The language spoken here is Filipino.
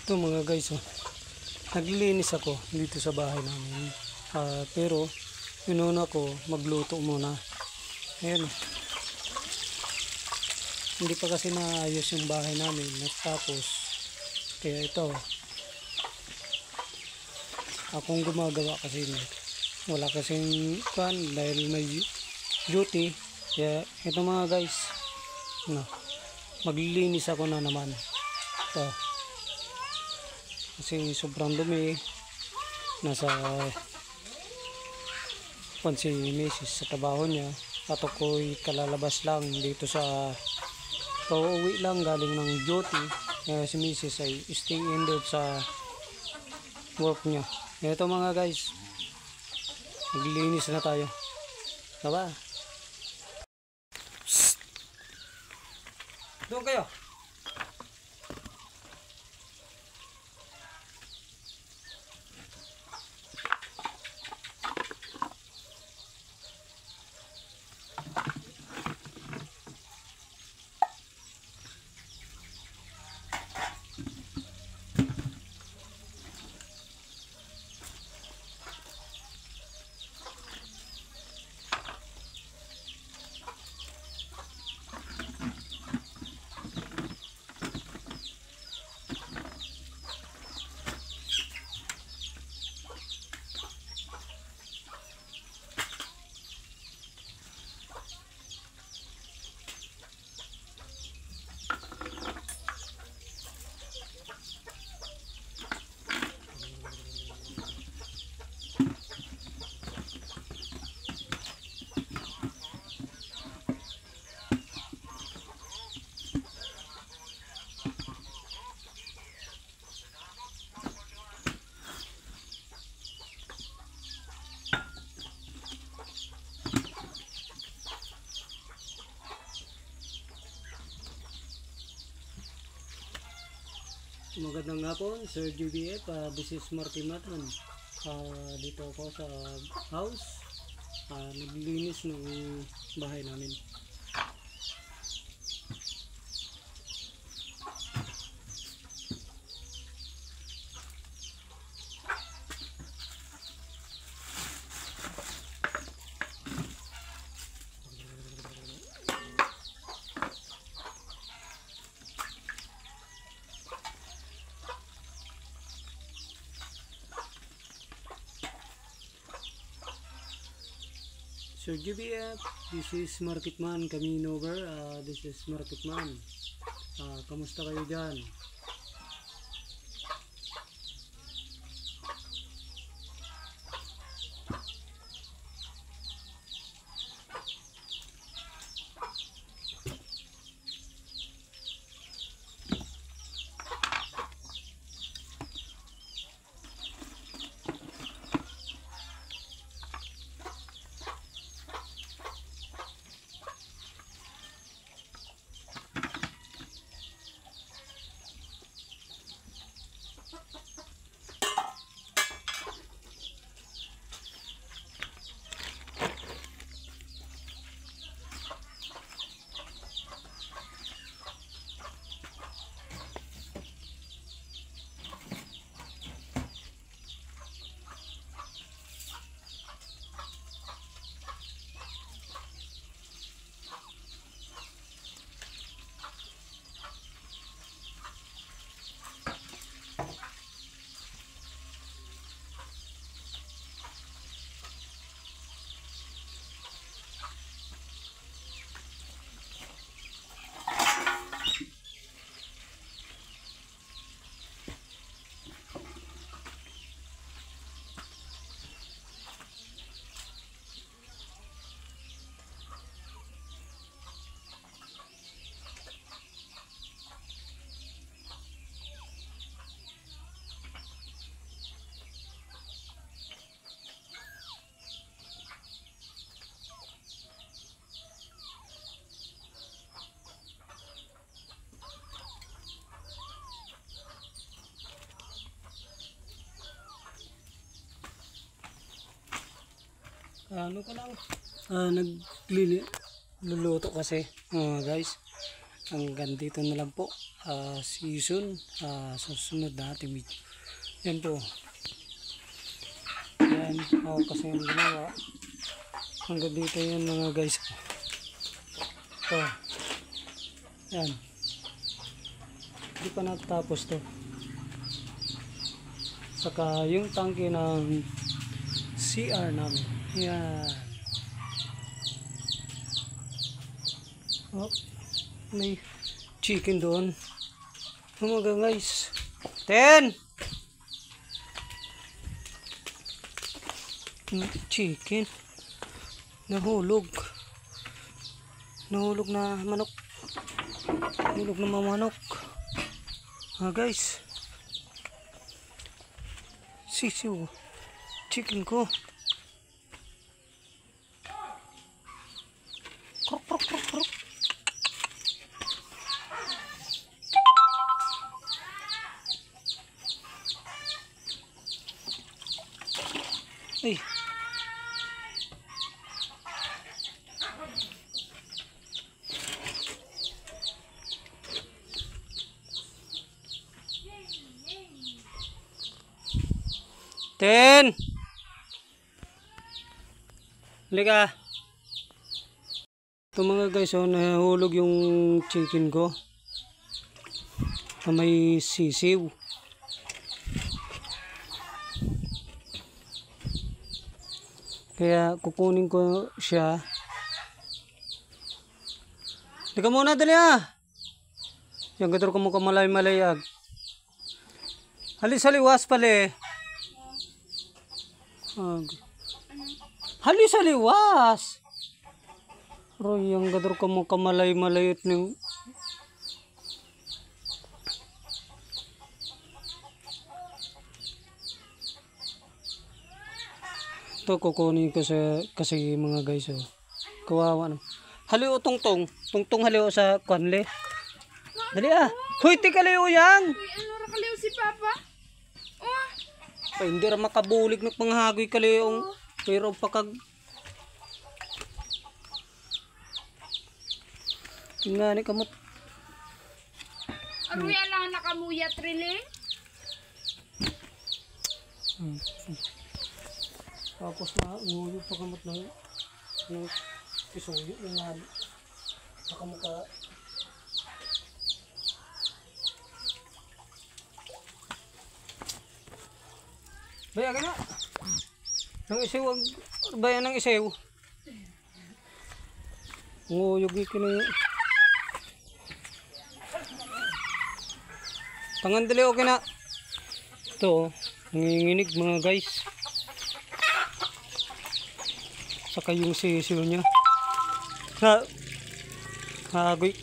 Ito mga guys, oh, naglilinis ako dito sa bahay namin. Pero inuna ko magluto muna. Ayan, oh. Hindi pa kasi naayos yung bahay namin. Tapos kaya ito, akong gumagawa kasi wala kasing kan dahil may duty. Kaya ito mga guys, no, maglilinis ako na naman. Ito kasi sobrang dumi. Nasa si Mrs. sa trabaho niya at ako'y kalalabas lang dito sa pauwi lang galing ng duty. Kaya si Mrs. ay stay in doon sa work niya. Ito mga guys, maglilinis na tayo. Taba, doon kayo. Magandang hapon, Sir GBF. This is Marty Matron. Dito ako sa house. Naglilinis ng bahay namin. Sir GBF, this is Marketman coming over. This is Marketman. Kamusta kayo dyan? Ano ko lang, nagluluto kasi guys. hanggang dito na lang po. See you soon sa susunod na ating video. Yan po. Yan, ako kasi yung ginawa. Hanggang dito yan mga guys. Ito. Yan. Hindi pa natapos to. Saka yung tangke ng CR namin. Yan. Oh, may chicken doon. Mga guys. 10! Chicken. Nahulog. Nahulog na manok. Nahulog na mga manok. Guys. Sisiw. Chicken ko. Krok, krok, krok, krok. Ay. Ten. Liga. Ito mga guys, nahulog yung chicken ko. May sisiw. Kaya kukunin ko siya. Liga muna dali Yung gator ko mo kamalay-malayag. Halis haliwas pala Halis haliwas. Roy, yung gator ko mo kamalay-malayot ng ito kukunin ko sa kasi mga guys kawawa na. Haliw tungtong haliw sa kanle. Dali Hoy ti kaliw yang. Uy, ano ra kaliw si Papa? Oh. Ay, hindi ra makabulig ng panghagoy kaliw. Pero pakag nga ni kamot. Aruya lang nakamuyat rin Tapos na nguyo pa kamot ng isuyo yung nga nakamuka. Baya ka na ng isaw baya ng isaw nguyog ikin na tangan dali okay na ito nanginginig mga guys. Saka yung sisiw niya. Hagoy.